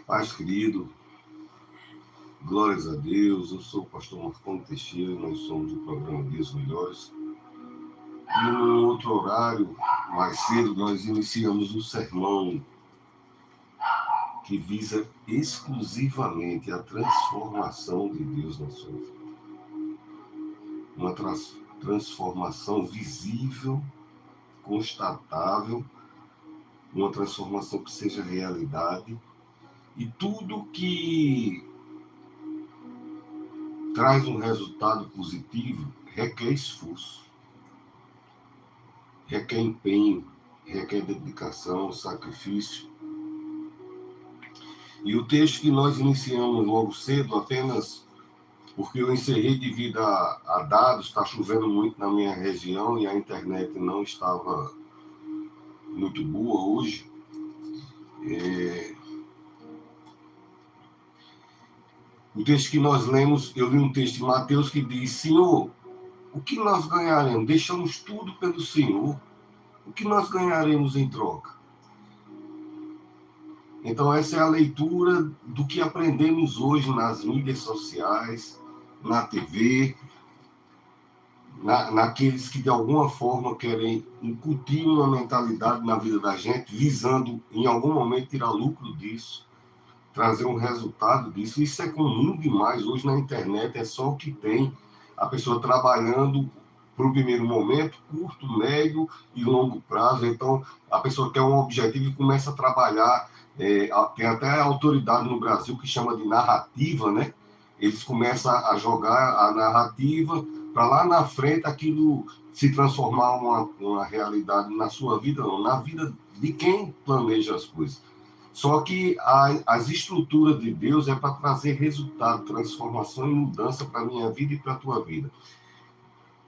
Paz, querido, glórias a Deus. Eu sou o pastor Marcão Teixeira, nós somos o programa Dias Melhores. E num outro horário, mais cedo, nós iniciamos um sermão que visa exclusivamente a transformação de Deus na sua vida. Uma transformação visível, constatável, uma transformação que seja realidade. E tudo que traz um resultado positivo requer esforço, requer empenho, requer dedicação, sacrifício. E o texto que nós iniciamos logo cedo, apenas porque eu encerrei devido a dados, está chovendo muito na minha região e a internet não estava muito boa hoje. O texto que nós lemos, eu li um texto de Mateus que diz: Senhor, o que nós ganharemos? Deixamos tudo pelo Senhor. O que nós ganharemos em troca? Então, essa é a leitura do que aprendemos hoje nas mídias sociais, na TV, naqueles que de alguma forma querem incutir uma mentalidade na vida da gente, visando em algum momento tirar lucro disso, trazer um resultado disso. Isso é comum demais. Hoje na internet é só o que tem. A pessoa trabalhando para o primeiro momento, curto, médio e longo prazo. Então, a pessoa quer um objetivo e começa a trabalhar. Tem até a autoridade no Brasil que chama de narrativa, né? Eles começam a jogar a narrativa para lá na frente aquilo se transformar uma realidade na sua vida, não, na vida de quem planeja as coisas. Só que as estruturas de Deus é para trazer resultado, transformação e mudança para a minha vida e para a tua vida.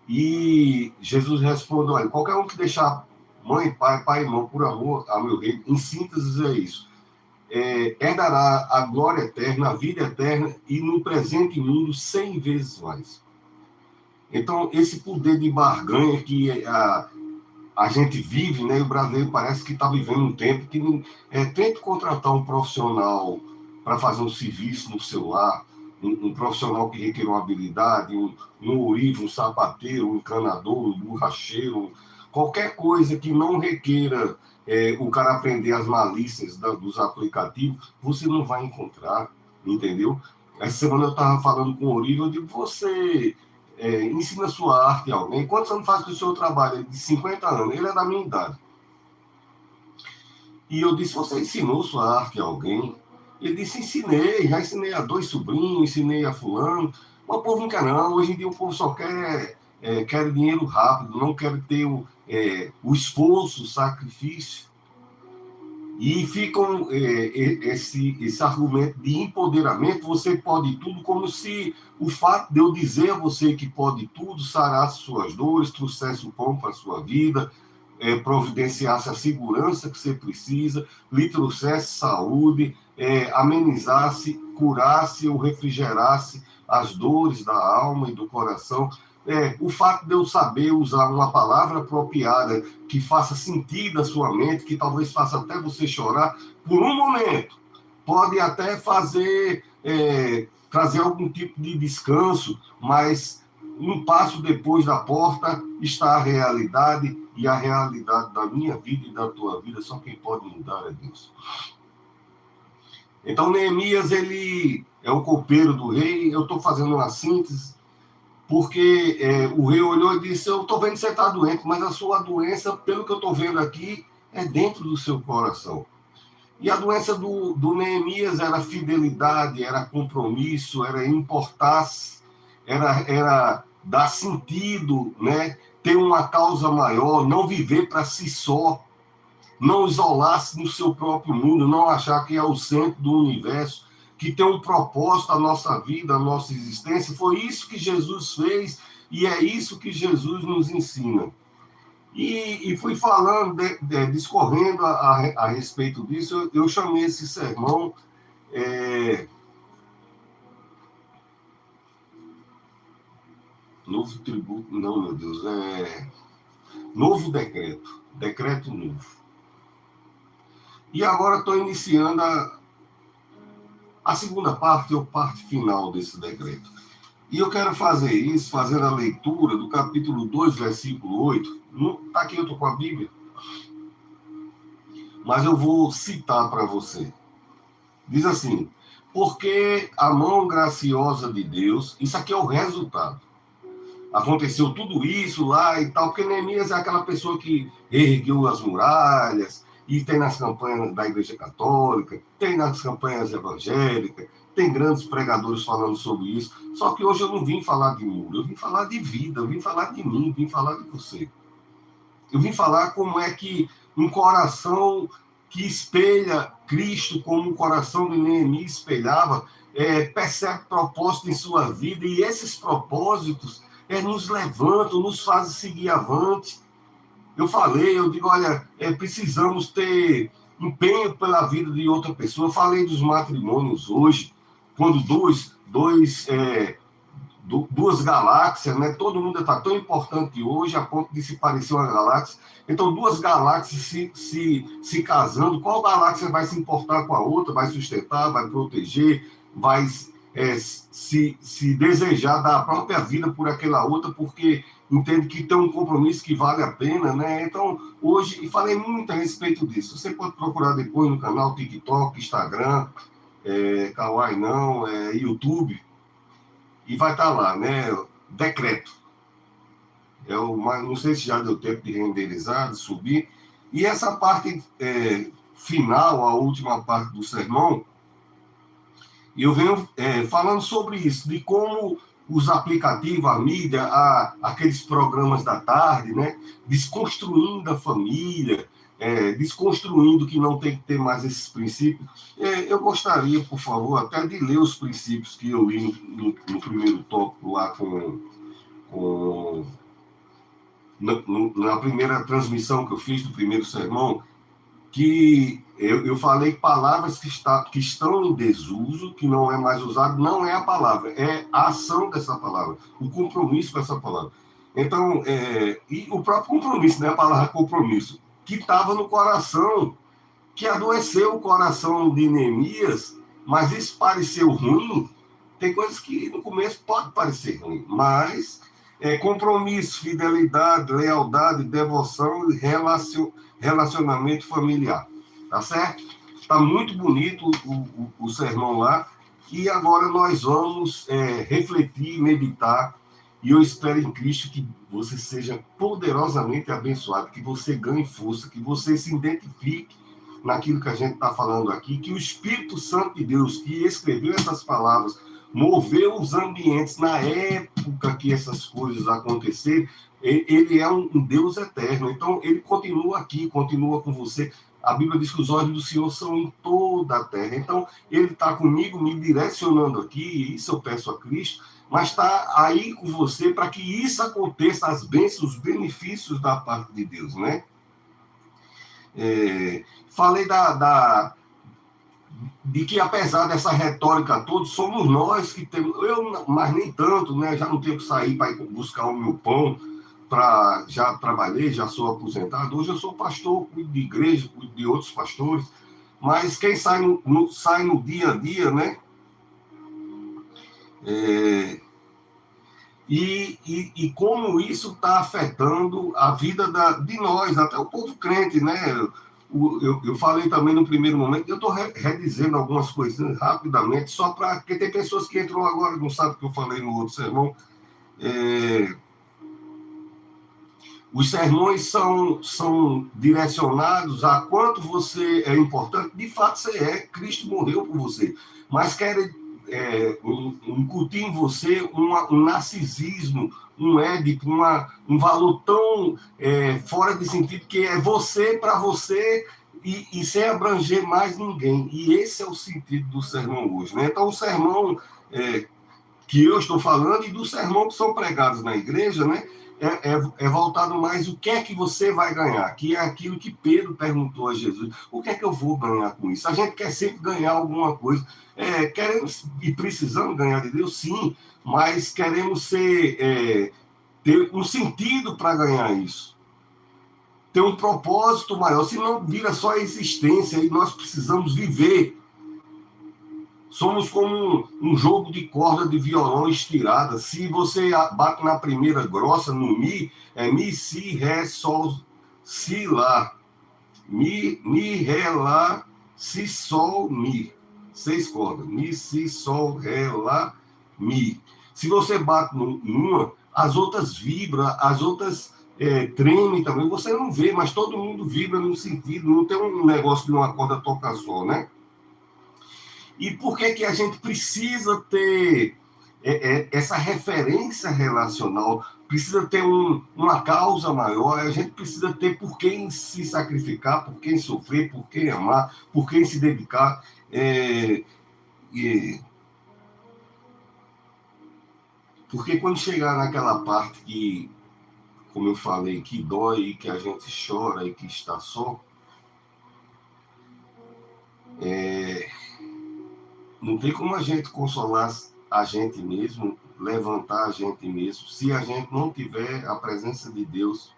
E Jesus responde: olha, qualquer um que deixar mãe, pai e irmão por amor ao meu reino, em síntese é isso, herdará a glória eterna, a vida eterna e no presente mundo 100 vezes mais. Então, esse poder de barganha que a gente vive, né? E o brasileiro parece que está vivendo um tempo que tenta contratar um profissional para fazer um serviço no seu lar, um profissional que requer uma habilidade, um ourive, um sapateiro, um encanador, um borracheiro, qualquer coisa que não requeira o cara aprender as malícias dos aplicativos, você não vai encontrar, entendeu? Essa semana eu estava falando com o ourive, eu digo: você ensina sua arte a alguém? Quantos anos faz que o senhor trabalha? Ele de 50 anos, ele é da minha idade. E eu disse: você ensinou sua arte a alguém? Ele disse: ensinei, já ensinei a 2 sobrinhos, ensinei a fulano. Mas o povo não quer não, hoje em dia o povo só quer dinheiro rápido, não quer ter o esforço, o sacrifício. E ficam esse argumento de empoderamento: você pode tudo, como se o fato de eu dizer a você que pode tudo sarasse suas dores, trouxesse o pão para a sua vida, providenciasse a segurança que você precisa, lhe trouxesse saúde, amenizasse, curasse ou refrigerasse as dores da alma e do coração. O fato de eu saber usar uma palavra apropriada que faça sentido à sua mente, que talvez faça até você chorar por um momento, pode até trazer algum tipo de descanso, mas um passo depois da porta está a realidade, e a realidade da minha vida e da tua vida, só quem pode mudar é Deus. Então, Neemias, ele é o copeiro do rei. Eu estou fazendo uma síntese, porque o rei olhou e disse: eu estou vendo que você está doente, mas a sua doença, pelo que eu estou vendo aqui, é dentro do seu coração. E a doença do Neemias era fidelidade, era compromisso, era importar-se, era dar sentido, né? Ter uma causa maior, não viver para si só, não isolar-se no seu próprio mundo, não achar que é o centro do universo, que tem um propósito a nossa vida, a nossa existência. Foi isso que Jesus fez e é isso que Jesus nos ensina. E fui falando, discorrendo a respeito disso. Eu chamei esse sermão novo tributo, não, meu Deus, novo decreto novo. E agora estou iniciando A segunda parte é a parte final desse decreto. E eu quero fazer isso, fazendo a leitura do capítulo 2, versículo 8. Está aqui, eu estou com a Bíblia. Mas eu vou citar para você. Diz assim: porque a mão graciosa de Deus, isso aqui é o resultado. Aconteceu tudo isso lá e tal, porque Neemias é aquela pessoa que ergueu as muralhas, e tem nas campanhas da Igreja Católica, tem nas campanhas evangélicas, tem grandes pregadores falando sobre isso. Só que hoje eu não vim falar de muro, eu vim falar de vida, eu vim falar de mim, vim falar de você. Eu vim falar como é que um coração que espelha Cristo como o coração de Neemias espelhava, percebe propósito em sua vida, e esses propósitos nos levantam, nos fazem seguir avante. Eu digo, olha, precisamos ter empenho pela vida de outra pessoa. Eu falei dos matrimônios hoje, quando duas galáxias, né? Todo mundo está tão importante hoje a ponto de se parecer uma galáxia. Então, duas galáxias se casando, qual galáxia vai se importar com a outra, vai sustentar, vai proteger, vai se desejar dar a própria vida por aquela outra, porque entende que tem um compromisso que vale a pena, né? Então, hoje, e falei muito a respeito disso. Você pode procurar depois no canal TikTok, Instagram, Kawaii não, YouTube, e vai estar lá, né? Decreto. Não sei se já deu tempo de renderizar, de subir. E essa parte final, a última parte do sermão, eu venho falando sobre isso, de como os aplicativos, a mídia, aqueles programas da tarde, né? Desconstruindo a família, desconstruindo que não tem que ter mais esses princípios. Eu gostaria, por favor, até de ler os princípios que eu li no primeiro tópico lá na primeira transmissão que eu fiz do primeiro sermão, que eu falei palavras que estão em desuso, que não é mais usado, não é a palavra, é a ação dessa palavra, o compromisso com essa palavra. Então, e o próprio compromisso, né, a palavra compromisso, que estava no coração, que adoeceu o coração de Neemias, mas isso pareceu ruim. Tem coisas que no começo pode parecer ruim, mas compromisso, fidelidade, lealdade, devoção e relacionamento familiar. Tá certo? Está muito bonito o sermão lá. E agora nós vamos refletir, meditar. E eu espero em Cristo que você seja poderosamente abençoado, que você ganhe força, que você se identifique naquilo que a gente está falando aqui, que o Espírito Santo de Deus, que escreveu essas palavras, moveu os ambientes na época que essas coisas aconteceram. Ele é um Deus eterno, então ele continua aqui, continua com você. A Bíblia diz que os olhos do Senhor são em toda a terra, então ele está comigo, me direcionando aqui, e isso eu peço a Cristo, mas está aí com você para que isso aconteça, as bênçãos, os benefícios da parte de Deus, né? Falei de que, apesar dessa retórica toda, somos nós que temos, mas nem tanto, né? Já não tenho que sair para buscar o meu pão, já trabalhei, já sou aposentado. Hoje eu sou pastor, cuido de igreja, cuido de outros pastores, mas quem sai no dia a dia, né? E como isso está afetando a vida de nós, até o povo crente, né? Eu falei também no primeiro momento, eu estou redizendo algumas coisinhas rapidamente, só porque tem pessoas que entram agora e não sabem o que eu falei no outro sermão. Os sermões são direcionados a quanto você é importante. De fato, você Cristo morreu por você. Mas querem incutir em você um narcisismo, um édipo, um valor tão fora de sentido, que é você para você e sem abranger mais ninguém. E esse é o sentido do sermão hoje, né? Então, o sermão que eu estou falando e do sermão que são pregados na igreja, né? É voltado mais o que é que você vai ganhar, que é aquilo que Pedro perguntou a Jesus. O que é que eu vou ganhar com isso? A gente quer sempre ganhar alguma coisa. Queremos e precisamos ganhar de Deus, sim, mas queremos ter um sentido para ganhar isso. Ter um propósito maior, senão vira só existência e nós precisamos viver. Somos como um jogo de corda de violão estirada. Se você bate na primeira grossa, no Mi, é Mi, Si, Ré, Sol, Si, Lá. Mi, Ré, Lá, Si, Sol, Mi. 6 cordas. Mi, Si, Sol, Ré, Lá, Mi. Se você bate numa, as outras vibram, as outras tremem também. Você não vê, mas todo mundo vibra no sentido. Não tem um negócio de uma corda tocar só, né? E por que a gente precisa ter essa referência relacional? Precisa ter uma causa maior, a gente precisa ter por quem se sacrificar, por quem sofrer, por quem amar, por quem se dedicar. Porque quando chegar naquela parte que, como eu falei, que dói e que a gente chora e que está só, não tem como a gente consolar a gente mesmo, levantar a gente mesmo, se a gente não tiver a presença de Deus,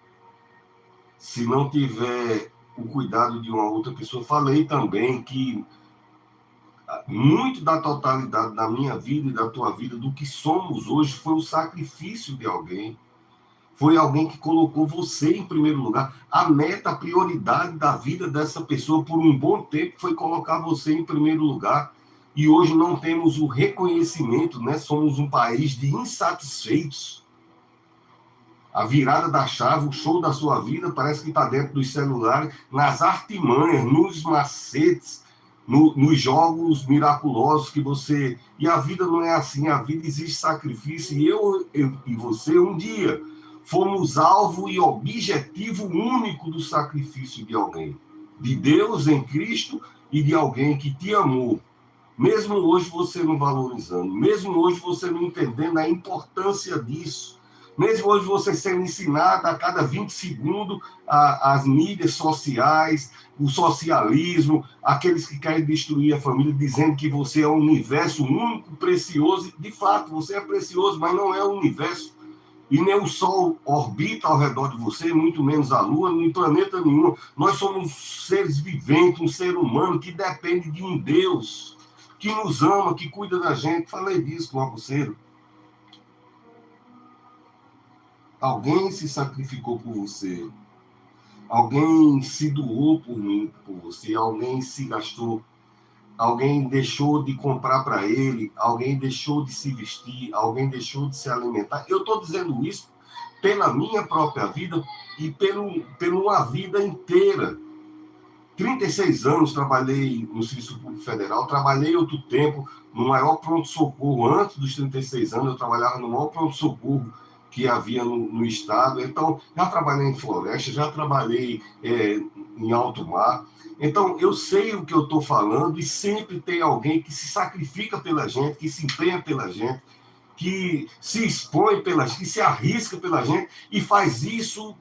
se não tiver o cuidado de uma outra pessoa. Falei também que muito da totalidade da minha vida e da tua vida, do que somos hoje, foi o sacrifício de alguém. Foi alguém que colocou você em primeiro lugar. A meta, a prioridade da vida dessa pessoa por um bom tempo foi colocar você em primeiro lugar. E hoje não temos o reconhecimento, né? Somos um país de insatisfeitos. A virada da chave, o show da sua vida, parece que está dentro dos celulares, nas artimanhas, nos macetes, nos jogos miraculosos que você... E a vida não é assim, a vida exige sacrifício. E eu e você, um dia, fomos alvo e objetivo único do sacrifício de alguém. De Deus em Cristo e de alguém que te amou. Mesmo hoje você não valorizando, mesmo hoje você não entendendo a importância disso, mesmo hoje você sendo ensinado a cada 20 segundos as mídias sociais, o socialismo, aqueles que querem destruir a família, dizendo que você é um universo único, precioso. De fato, você é precioso, mas não é o universo. E nem o Sol orbita ao redor de você, muito menos a Lua, nem planeta nenhum. Nós somos seres viventes, um ser humano que depende de um Deus que nos ama, que cuida da gente. Falei disso logo cedo. Alguém se sacrificou por você. Alguém se doou por mim, por você. Alguém se gastou. Alguém deixou de comprar para ele. Alguém deixou de se vestir. Alguém deixou de se alimentar. Eu estou dizendo isso pela minha própria vida e pela uma vida inteira. 36 anos trabalhei no Serviço Público Federal, trabalhei outro tempo no maior pronto-socorro. Antes dos 36 anos, eu trabalhava no maior pronto-socorro que havia no estado. Então, já trabalhei em floresta, já trabalhei em alto mar. Então, eu sei o que eu estou falando e sempre tem alguém que se sacrifica pela gente, que se empenha pela gente, que se expõe pela gente, que se arrisca pela gente e faz isso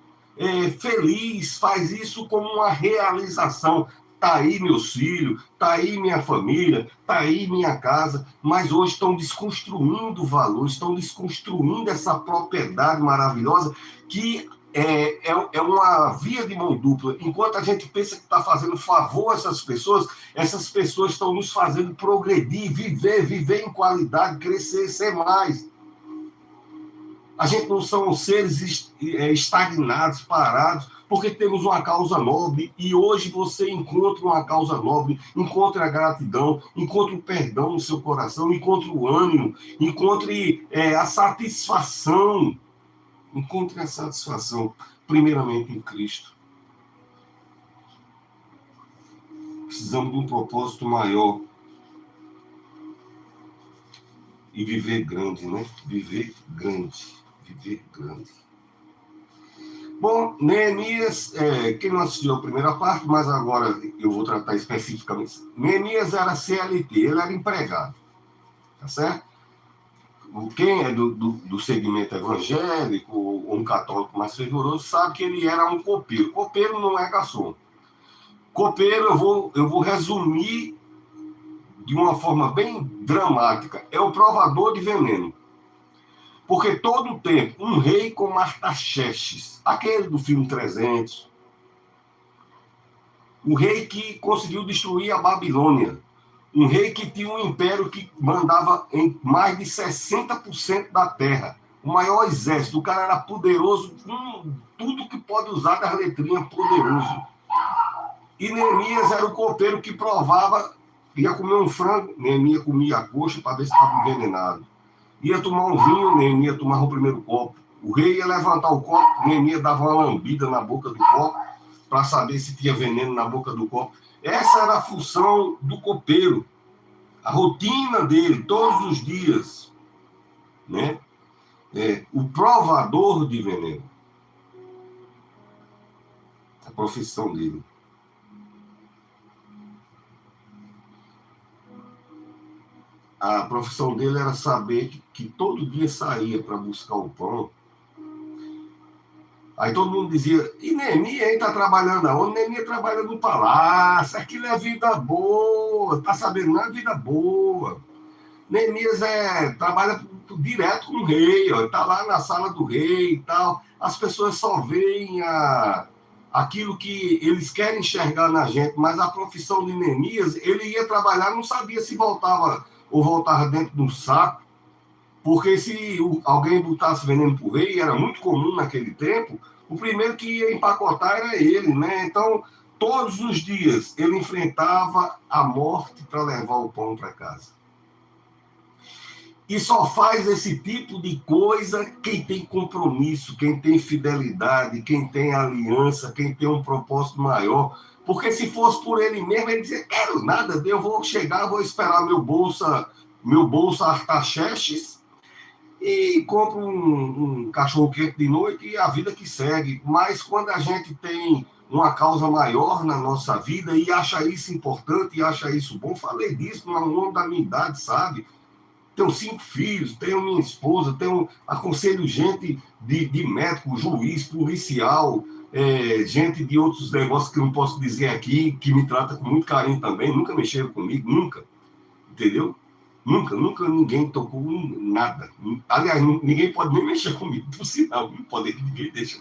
feliz, faz isso como uma realização. Está aí meus filhos, está aí minha família, está aí minha casa, mas hoje estão desconstruindo valores, estão desconstruindo essa propriedade maravilhosa que é uma via de mão dupla. Enquanto a gente pensa que está fazendo favor a essas pessoas estão nos fazendo progredir, viver em qualidade, crescer, ser mais. A gente não são seres estagnados, parados, porque temos uma causa nobre, e hoje você encontra uma causa nobre, encontre a gratidão, encontre o perdão no seu coração, encontre o ânimo, encontre a satisfação, primeiramente em Cristo. Precisamos de um propósito maior e viver grande, né? Viver grande. Bom, Neemias, quem não assistiu a primeira parte, mas agora eu vou tratar especificamente. Neemias era CLT, ele era empregado, tá certo? Quem é do segmento evangélico ou um católico mais fervoroso sabe que ele era um copeiro. Copeiro não é garçom. Copeiro, eu vou resumir de uma forma bem dramática, é o provador de veneno. Porque todo o tempo, um rei como Artaxerxes, aquele do filme 300, o rei que conseguiu destruir a Babilônia, Um rei que tinha um império que mandava em mais de 60% da terra. O maior exército. O cara era poderoso, tudo que pode usar das letrinhas, poderoso. E Neemias era o copeiro que provava, ia comer um frango, Neemias comia a coxa para ver se estava envenenado. Ia tomar um vinho, Neemias tomava o primeiro copo. O rei ia levantar o copo, Neemias dava uma lambida na boca do copo para saber se tinha veneno na boca do copo. Essa era a função do copeiro, a rotina dele, todos os dias, né? O provador de veneno, a profissão dele. A profissão dele era saber que todo dia saía para buscar o pão. Aí todo mundo dizia, e Neemias aí está trabalhando aonde? Neemias trabalha no palácio, aquilo é vida boa, tá sabendo? Não é vida boa. Neemias trabalha direto com o rei, está lá na sala do rei e tal. As pessoas só veem aquilo que eles querem enxergar na gente, mas a profissão de Neemias, ele ia trabalhar, não sabia se voltava ou voltava dentro de um saco, porque se alguém botasse veneno para o rei, era muito comum naquele tempo, o primeiro que ia empacotar era ele, né? Então, todos os dias, ele enfrentava a morte para levar o pão para casa. E só faz esse tipo de coisa quem tem compromisso, quem tem fidelidade, quem tem aliança, quem tem um propósito maior. Porque se fosse por ele mesmo, ele dizia, quero nada, eu vou chegar, vou esperar meu bolsa Artaxerxes e compro um cachorro-quente de noite e a vida que segue. Mas quando a gente tem uma causa maior na nossa vida e acha isso importante e acha isso bom, falei disso no longo da minha idade, sabe? Tenho 5 filhos, tenho minha esposa, aconselho gente de médico, juiz, policial, gente de outros negócios que eu não posso dizer aqui, que me trata com muito carinho também, nunca mexeram comigo, nunca, entendeu? Nunca ninguém tocou nada. Aliás, ninguém pode nem mexer comigo, por sinal, não pode, ninguém deixa.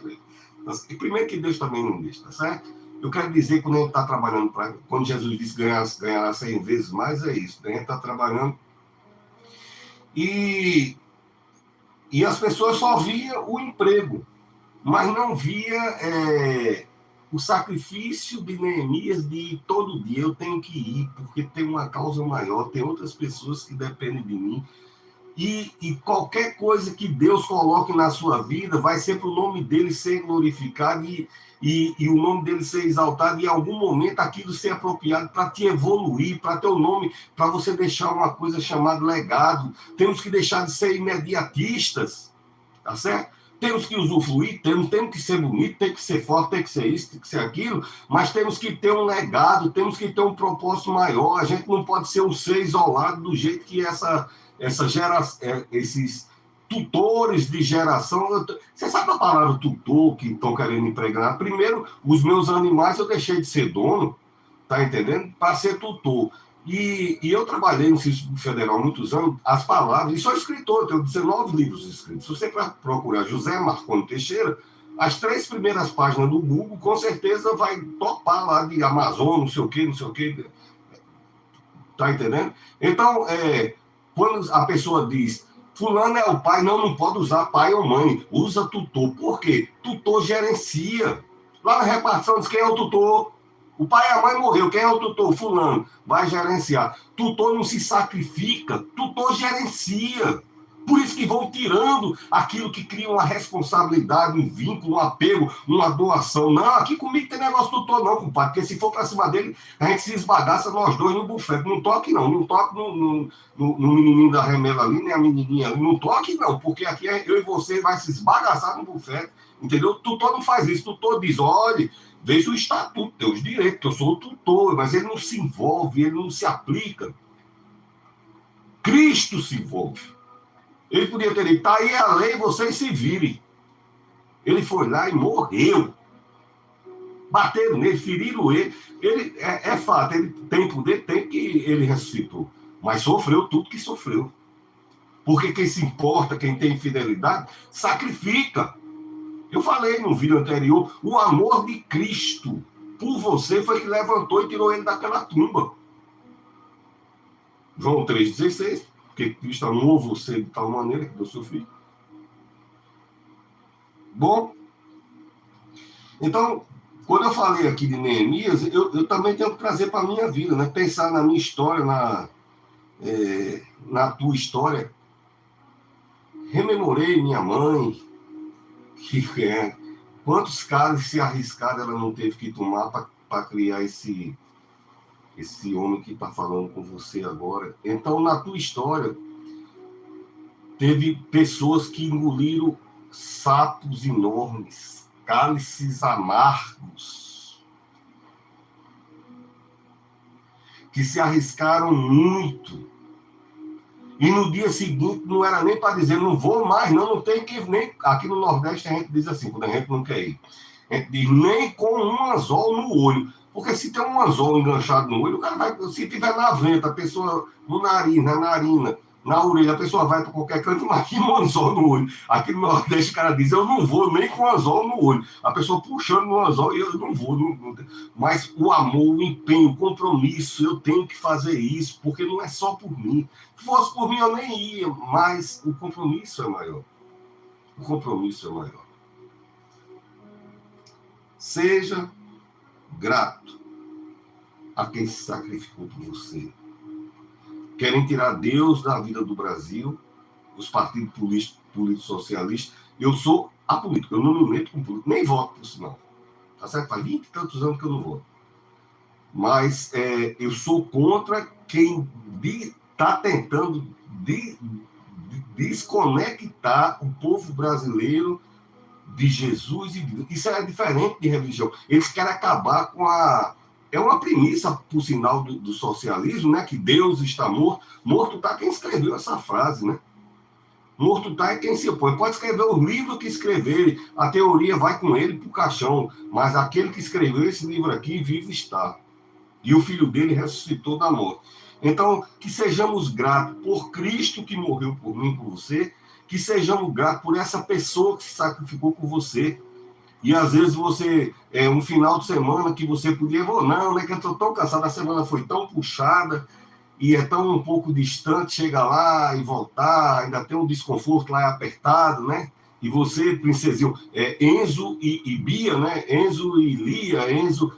E primeiro que Deus também não deixa, tá certo? Eu quero dizer que quando a gente está trabalhando, quando Jesus disse ganhará 100 vezes mais, é isso, né? A gente está trabalhando e as pessoas só viam o emprego, mas não via o sacrifício de Neemias de ir todo dia. Eu tenho que ir, porque tem uma causa maior, tem outras pessoas que dependem de mim. E qualquer coisa que Deus coloque na sua vida vai ser para o nome dele ser glorificado e o nome dele ser exaltado, e em algum momento aquilo ser apropriado para te evoluir, para teu nome, para você deixar uma coisa chamada legado. Temos que deixar de ser imediatistas, tá certo? Temos que usufruir, temos que ser bonito, tem que ser forte, tem que ser isso, tem que ser aquilo, mas temos que ter um legado, temos que ter um propósito maior. A gente não pode ser um ser isolado do jeito que esses tutores de geração. Você sabe a palavra tutor que estão querendo empregar? Primeiro, os meus animais eu deixei de ser dono, tá entendendo? Para ser tutor. E eu trabalhei no Instituto Federal há muitos anos, as palavras, e sou escritor, tenho 19 livros escritos. Se você procurar José Marconi Teixeira, as 3 primeiras páginas do Google, com certeza vai topar lá de Amazon, não sei o quê. Tá entendendo? Então, quando a pessoa diz, fulano é o pai, não pode usar pai ou mãe, usa tutor. Por quê? Tutor gerencia. Lá na repartição diz quem é o tutor. O pai e a mãe morreu, quem é o tutor? Fulano, vai gerenciar. Tutor não se sacrifica, tutor gerencia. Por isso que vão tirando aquilo que cria uma responsabilidade, um vínculo, um apego, uma doação. Não, aqui comigo tem negócio tutor não, compadre, porque se for para cima dele, a gente se esbagaça nós dois no bufete. Não toque não toque no menininho da remela ali, nem a menininha ali, não toque não, porque aqui eu e você vai se esbagaçar no bufete, entendeu? Tutor não faz isso, tutor diz, olha, veja o estatuto, tem os direitos, que eu sou o tutor, mas ele não se envolve, ele não se aplica. Cristo se envolve. Ele podia ter dito, tá aí a lei, vocês se virem. Ele foi lá e morreu. Bateram nele, feriram ele. Ele é fato, ele tem poder, tem que ele ressuscitou. Mas sofreu tudo que sofreu. Porque quem se importa, quem tem fidelidade, sacrifica. Eu falei no vídeo anterior, o amor de Cristo por você foi que levantou e tirou ele daquela tumba. João 3,16, porque Cristo amou você de tal maneira que deu seu filho. Bom, então, quando eu falei aqui de Neemias, eu também tenho que trazer para a minha vida, né? Pensar na minha história, na tua história. Rememorei minha mãe, que quantos caras se arriscaram ela não teve que tomar para criar esse homem que está falando com você agora. Então, na tua história, teve pessoas que engoliram sapos enormes, cálices amargos, que se arriscaram muito. E no dia seguinte não era nem para dizer, não vou mais, não tem que nem. Aqui no Nordeste a gente diz assim, quando a gente não quer ir. A gente diz, nem com um anzol no olho. Porque se tem um anzol enganchado no olho, o cara vai, se tiver na venta, a pessoa no nariz, na narina, na orelha, a pessoa vai para qualquer canto, imagina um anzol no olho. Aqui no Nordeste o cara diz, eu não vou nem com anzol no olho. A pessoa puxando no anzol e eu não vou. Mas o amor, o empenho, o compromisso, eu tenho que fazer isso, porque não é só por mim. Se fosse por mim eu nem ia, mas o compromisso é maior. O compromisso é maior. Seja grato a quem se sacrificou por você. Querem tirar Deus da vida do Brasil, os partidos políticos socialistas. Eu sou apolítico, eu não me meto com político, nem voto por sinal. Tá certo? Faz 20 e tantos anos que eu não voto. Mas eu sou contra quem está tentando desconectar o povo brasileiro de Jesus e de Deus. Isso é diferente de religião. Eles querem acabar com a... É uma premissa, por sinal, do socialismo, né? Que Deus está morto. Morto está quem escreveu essa frase, né? Morto está quem se opõe. Pode escrever o livro que escrever, a teoria vai com ele para o caixão, mas aquele que escreveu esse livro aqui, vivo está. E o filho dele ressuscitou da morte. Então, que sejamos gratos por Cristo que morreu por mim, por você, que sejamos gratos por essa pessoa que se sacrificou por você. E às vezes você, um final de semana que você podia, não, né, que eu estou tão cansado, a semana foi tão puxada, e é tão um pouco distante, chega lá e voltar, ainda tem um desconforto lá apertado, né? E você, princesinho, Enzo e Bia, né? Enzo e Lia, Enzo,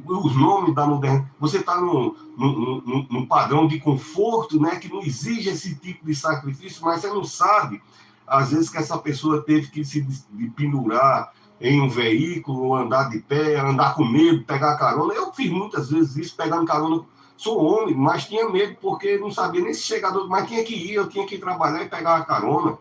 os nomes da modernidade, você está num padrão de conforto, né? Que não exige esse tipo de sacrifício, mas você não sabe, às vezes, que essa pessoa teve que se pendurar em um veículo, andar de pé, andar com medo, pegar carona. Eu fiz muitas vezes isso, pegando carona. Sou homem, mas tinha medo, porque não sabia nem se chegador, mas tinha que ir, eu tinha que ir trabalhar e pegar uma carona.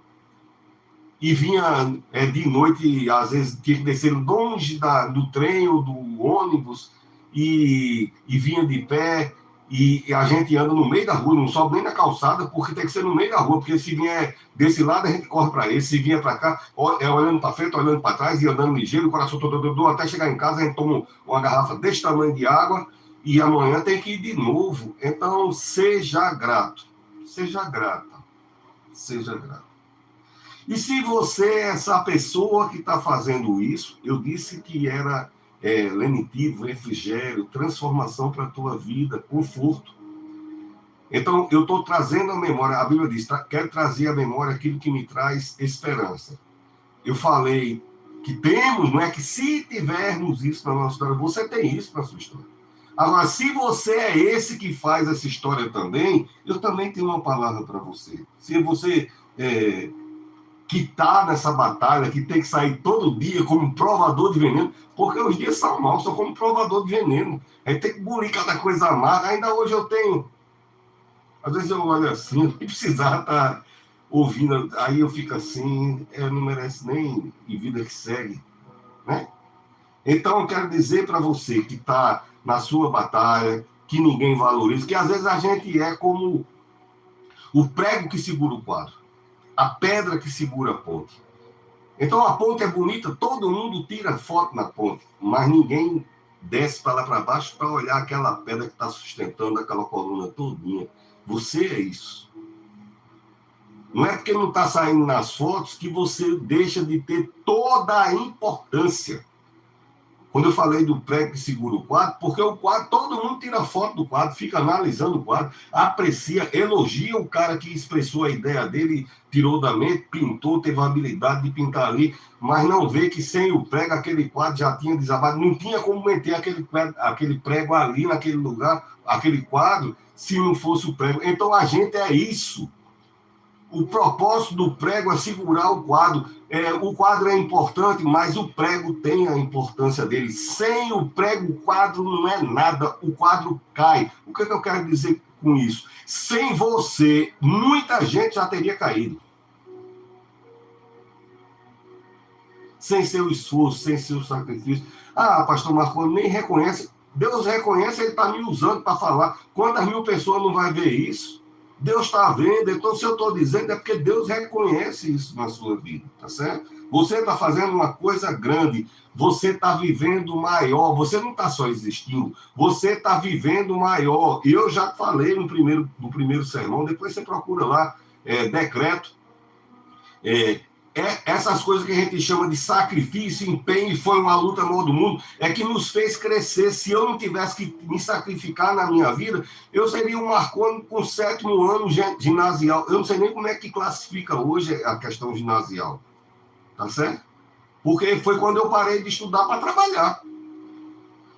E vinha de noite, às vezes tinha que descer longe do trem ou do ônibus, e vinha de pé, e a gente anda no meio da rua, não sobe nem na calçada, porque tem que ser no meio da rua, porque se vier desse lado, a gente corre para esse, se vier para cá, olhando para frente, olhando para trás, e andando ligeiro, o coração todo, até chegar em casa, a gente toma uma garrafa desse tamanho de água, e amanhã tem que ir de novo. Então, seja grato. Seja grata. Seja grato. E se você é essa pessoa que está fazendo isso, eu disse que era lenitivo, refrigério, transformação para a tua vida, conforto. Então, eu estou trazendo a memória, a Bíblia diz, quero trazer à memória aquilo que me traz esperança. Eu falei que temos, não é que se tivermos isso na nossa história, você tem isso na sua história. Agora, se você é esse que faz essa história também, eu também tenho uma palavra para você. Se você que está nessa batalha, que tem que sair todo dia como provador de veneno, porque os dias são maus, são como provador de veneno. A gente tem que bulir cada coisa amarga. Ainda hoje eu tenho... Às vezes eu olho assim, e precisar estar ouvindo, aí eu fico assim, não merece nem e vida que segue, né? Então, eu quero dizer para você que está na sua batalha, que ninguém valoriza, que às vezes a gente é como o prego que segura o quadro, a pedra que segura a ponte. Então, a ponte é bonita, todo mundo tira foto na ponte, mas ninguém desce para lá para baixo para olhar aquela pedra que está sustentando aquela coluna todinha. Você é isso. Não é porque não está saindo nas fotos que você deixa de ter toda a importância. Quando eu falei do prego que segura o quadro, porque o quadro, todo mundo tira foto do quadro, fica analisando o quadro, aprecia, elogia o cara que expressou a ideia dele, tirou da mente, pintou, teve a habilidade de pintar ali, mas não vê que sem o prego aquele quadro já tinha desabado, não tinha como meter aquele prego ali naquele lugar, aquele quadro, se não fosse o prego. Então a gente é isso. O propósito do prego é segurar o quadro. O quadro é importante, mas o prego tem a importância dele. Sem o prego, o quadro não é nada. O quadro cai. O que eu quero dizer com isso? Sem você, muita gente já teria caído. Sem seu esforço, sem seu sacrifício. Ah, pastor Marconi nem reconhece. Deus reconhece, ele está me usando para falar. Quantas mil pessoas não vai ver isso? Deus está vendo, então se eu estou dizendo é porque Deus reconhece isso na sua vida, tá certo? Você está fazendo uma coisa grande, você está vivendo maior, você não está só existindo, você está vivendo maior. E eu já falei no primeiro sermão, depois você procura lá, decreto, essas coisas que a gente chama de sacrifício, empenho, foi uma luta maior do mundo, é que nos fez crescer. Se eu não tivesse que me sacrificar na minha vida, eu seria um Marconi com 7º ano ginasial. Eu não sei nem como é que classifica hoje a questão ginasial, tá certo? Porque foi quando eu parei de estudar para trabalhar.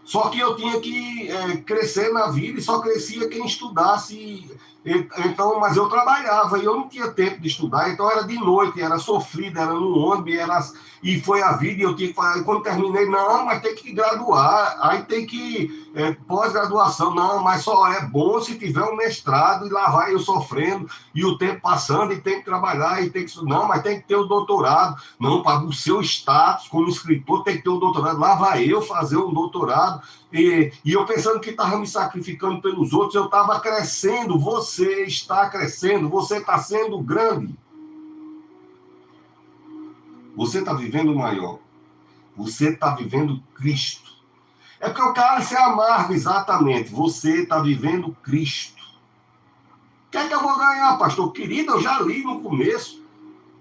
Só que eu tinha que crescer na vida e só crescia quem estudasse. Então, mas eu trabalhava e eu não tinha tempo de estudar, então era de noite, era sofrido, era no ônibus, e foi a vida, e eu tinha que falar. E quando terminei, não, mas tem que graduar, aí tem que pós-graduação, não, mas só é bom se tiver um mestrado, e lá vai eu sofrendo, e o tempo passando, e tem que trabalhar, e tem que não, mas tem que ter o doutorado, não, para o seu status como escritor tem que ter o doutorado, lá vai eu fazer um doutorado, e eu pensando que estava me sacrificando pelos outros, eu estava crescendo. Você está crescendo, você está sendo grande. Você está vivendo maior. Você está vivendo Cristo. É porque o cálice é amargo, exatamente. Você está vivendo Cristo. O que é que eu vou ganhar, pastor? Querido, eu já li no começo.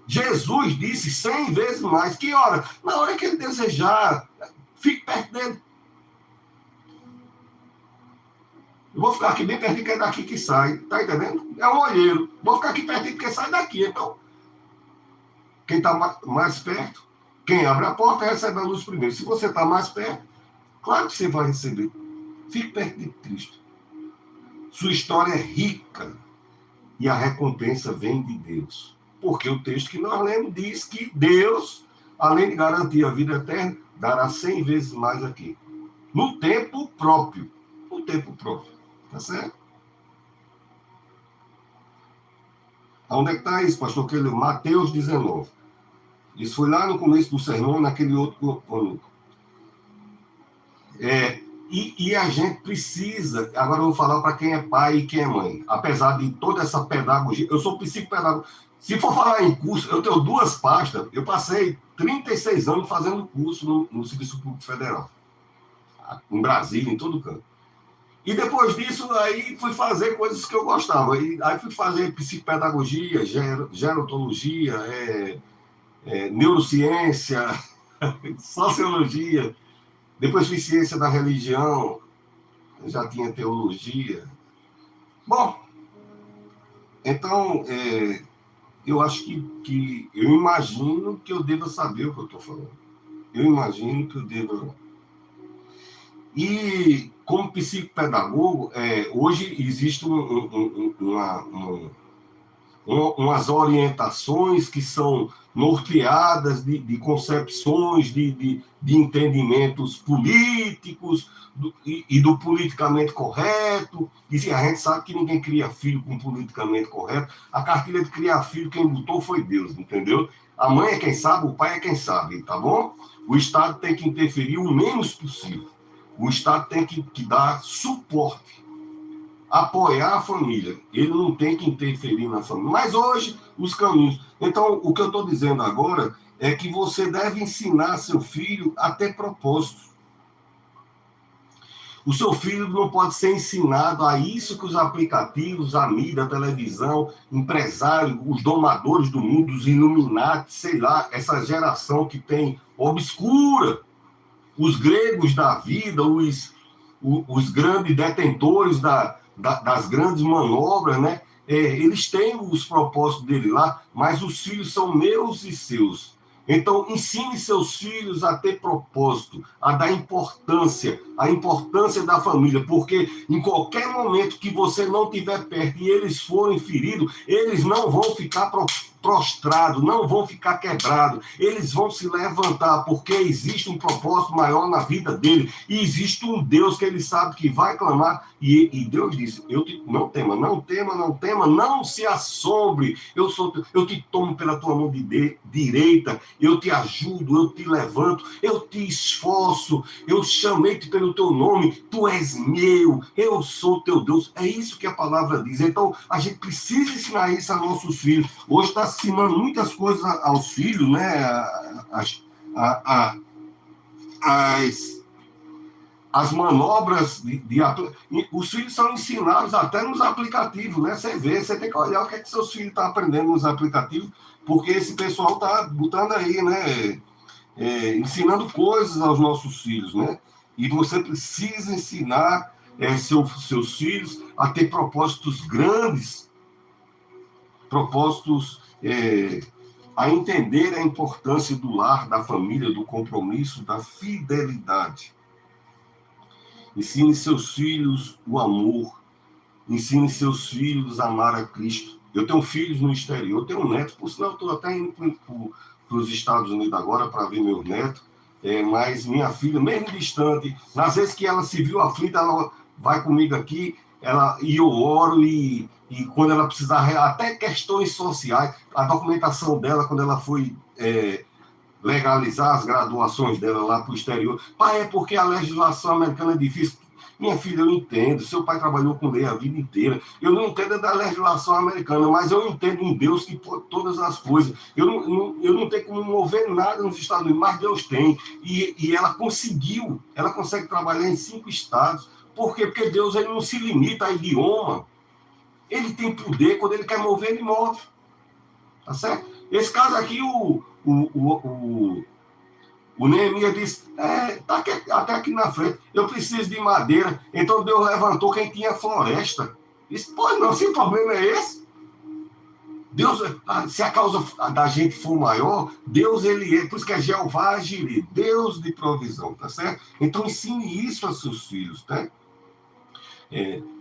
Jesus disse 100 vezes mais. Que hora? Na hora que ele desejar, fique perto dele. Eu vou ficar aqui bem pertinho, que é daqui que sai. Tá entendendo? É um olheiro. Vou ficar aqui pertinho, porque sai daqui. Então, quem está mais perto, quem abre a porta, recebe a luz primeiro. Se você está mais perto, claro que você vai receber. Fique perto de Cristo. Sua história é rica e a recompensa vem de Deus. Porque o texto que nós lemos diz que Deus, além de garantir a vida eterna, dará 100 vezes mais aqui. No tempo próprio. No tempo próprio. Tá certo? Onde é que está isso, pastor? Mateus 19. Isso foi lá no começo do sermão, naquele outro. E a gente precisa. Agora eu vou falar para quem é pai e quem é mãe. Apesar de toda essa pedagogia, eu sou psicopedagogo. Se for falar em curso, eu tenho 2 pastas. Eu passei 36 anos fazendo curso no Serviço Público Federal. Em Brasília, em todo canto. E depois disso, aí fui fazer coisas que eu gostava. Aí fui fazer psicopedagogia, gerontologia, neurociência, sociologia. Depois fiz ciência da religião, já tinha teologia. Bom, então, eu acho que eu imagino que eu deva saber o que eu estou falando. Eu imagino que eu deva... E, como psicopedagogo, hoje existe umas orientações que são norteadas de concepções, de entendimentos políticos e do politicamente correto. E se a gente sabe que ninguém cria filho com politicamente correto, a cartilha de criar filho, quem botou foi Deus, entendeu? A mãe é quem sabe, o pai é quem sabe, tá bom? O Estado tem que interferir o menos possível. O Estado tem que dar suporte, apoiar a família. Ele não tem que interferir na família. Mas hoje, os caminhos... Então, o que eu estou dizendo agora é que você deve ensinar seu filho a ter propósitos. O seu filho não pode ser ensinado a isso que os aplicativos, a mídia, a televisão, empresários, os domadores do mundo, os Illuminati, sei lá, essa geração que tem obscura, os gregos da vida, os grandes detentores das grandes manobras, né? Eles têm os propósitos dele lá, mas os filhos são meus e seus. Então, ensine seus filhos a ter propósito, a dar importância, a importância da família, porque em qualquer momento que você não estiver perto e eles forem feridos, eles não vão ficar prostrados, não vão ficar quebrados, eles vão se levantar, porque existe um propósito maior na vida dele, e existe um Deus que ele sabe que vai clamar, e Deus disse, não tema, não tema, não tema, não se assombre, eu te tomo pela tua mão direita, eu te ajudo, eu te levanto, eu te esforço, eu chamei-te pelo teu nome, tu és meu, eu sou teu Deus. É isso que a palavra diz. Então, a gente precisa ensinar isso a nossos filhos. Hoje está ensinando muitas coisas aos filhos, né? As manobras os filhos são ensinados até nos aplicativos, né? Você tem que olhar o que é que seus filhos estão aprendendo nos aplicativos, porque esse pessoal está botando aí, né? Ensinando coisas aos nossos filhos, né? E você precisa ensinar seus filhos a ter propósitos grandes, propósitos a entender a importância do lar, da família, do compromisso, da fidelidade. Ensine seus filhos o amor. Ensine seus filhos a amar a Cristo. Eu tenho filhos no exterior, eu tenho um neto, por sinal, eu estou até indo para os Estados Unidos agora para ver meu neto, mas minha filha, mesmo distante, nas vezes que ela se viu aflita, ela vai comigo aqui, e eu oro, e quando ela precisar, até questões sociais, a documentação dela, quando ela foi legalizar as graduações dela lá para o exterior. Pai, é porque a legislação americana é difícil. Minha filha, eu entendo. Seu pai trabalhou com lei a vida inteira. Eu não entendo da legislação americana, mas eu entendo um Deus que pode todas as coisas. Eu não tenho como mover nada nos Estados Unidos, mas Deus tem. E ela consegue trabalhar em 5 estados. Por quê? Porque Deus ele não se limita a idioma. Ele tem poder, quando ele quer mover, ele move. Tá certo? Esse caso aqui, o Neemias disse, tá até aqui na frente, eu preciso de madeira. Então Deus levantou quem tinha floresta. Disse, pois não, se o problema é esse. Deus, se a causa da gente for maior, Deus, ele é, por isso que é Jeová Jireh, Deus de provisão, tá certo? Então ensine isso a seus filhos, tá?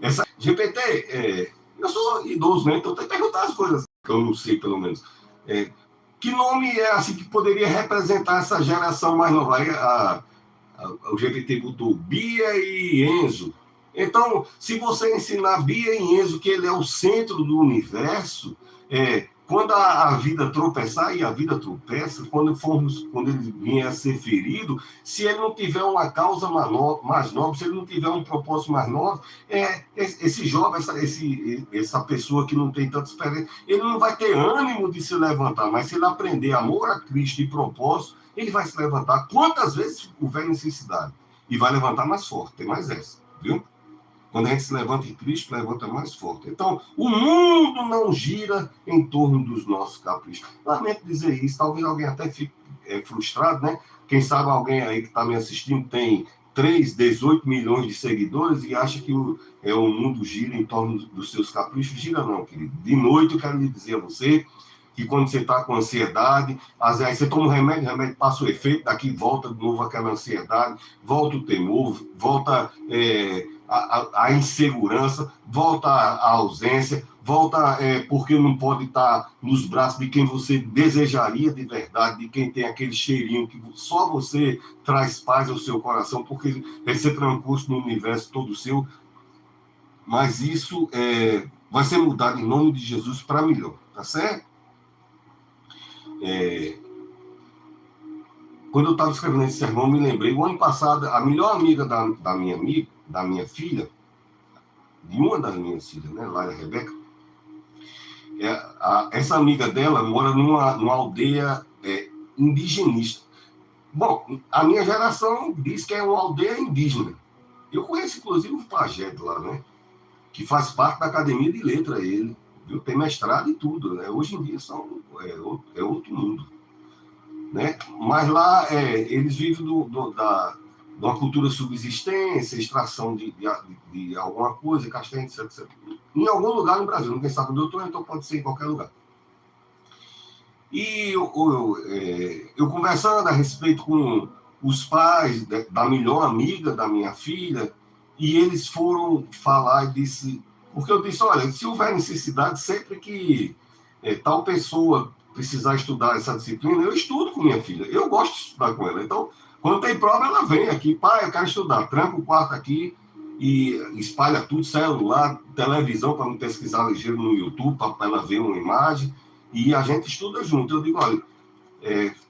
Essa GPT, eu sou idoso, né? Então tem que perguntar as coisas que eu não sei, pelo menos. Que nome é assim que poderia representar essa geração mais nova? Aí o GPT botou Bia e Enzo. Então, se você ensinar Bia e Enzo que ele é o centro do universo, quando a vida tropeçar, e a vida tropeça, quando ele vier a ser ferido, se ele não tiver uma causa mais nobre, se ele não tiver um propósito mais nobre, esse jovem, essa pessoa que não tem tanta experiência, ele não vai ter ânimo de se levantar, mas se ele aprender amor a Cristo e propósito, ele vai se levantar quantas vezes houver necessidade, e vai levantar mais forte, tem mais essa, viu? Quando a gente se levanta em Cristo, levanta mais forte. Então, o mundo não gira em torno dos nossos caprichos. Lamento dizer isso, talvez alguém até fique frustrado, né? Quem sabe alguém aí que está me assistindo tem 18 milhões de seguidores e acha que o mundo gira em torno dos seus caprichos. Gira não, querido. De noite eu quero lhe dizer a você que quando você está com ansiedade, às vezes você toma um remédio, o remédio passa o efeito, daqui volta de novo aquela ansiedade, volta o temor, volta a insegurança, volta a ausência, volta porque não pode estar nos braços de quem você desejaria de verdade, de quem tem aquele cheirinho que só você traz paz ao seu coração, porque você trancou no universo todo seu. Mas isso vai ser mudado em nome de Jesus para melhor, tá certo? Quando eu estava escrevendo esse sermão, me lembrei, o ano passado, a melhor amiga da minha filha, de uma das minhas filhas, né, Laila Rebeca, essa amiga dela mora numa aldeia indigenista. Bom, a minha geração diz que é uma aldeia indígena. Eu conheço, inclusive, um pajé de lá, né, que faz parte da Academia de Letras, ele. Viu? Tem mestrado e tudo, né? Hoje em dia é outro mundo, né? Mas lá eles vivem uma cultura de subsistência, extração de alguma coisa, castanha, etc, etc. Em algum lugar no Brasil, ninguém sabe onde eu estou, então pode ser em qualquer lugar. E eu conversando a respeito com os pais da melhor amiga da minha filha, e eles foram falar e disse... Porque eu disse, olha, se houver necessidade, sempre que tal pessoa precisar estudar essa disciplina, eu estudo com minha filha. Eu gosto de estudar com ela. Então, quando tem prova, ela vem aqui, pai, eu quero estudar. Tranca o quarto aqui e espalha tudo, celular, televisão, para não pesquisar ligeiro no YouTube, para ela ver uma imagem, e a gente estuda junto. Eu digo, olha,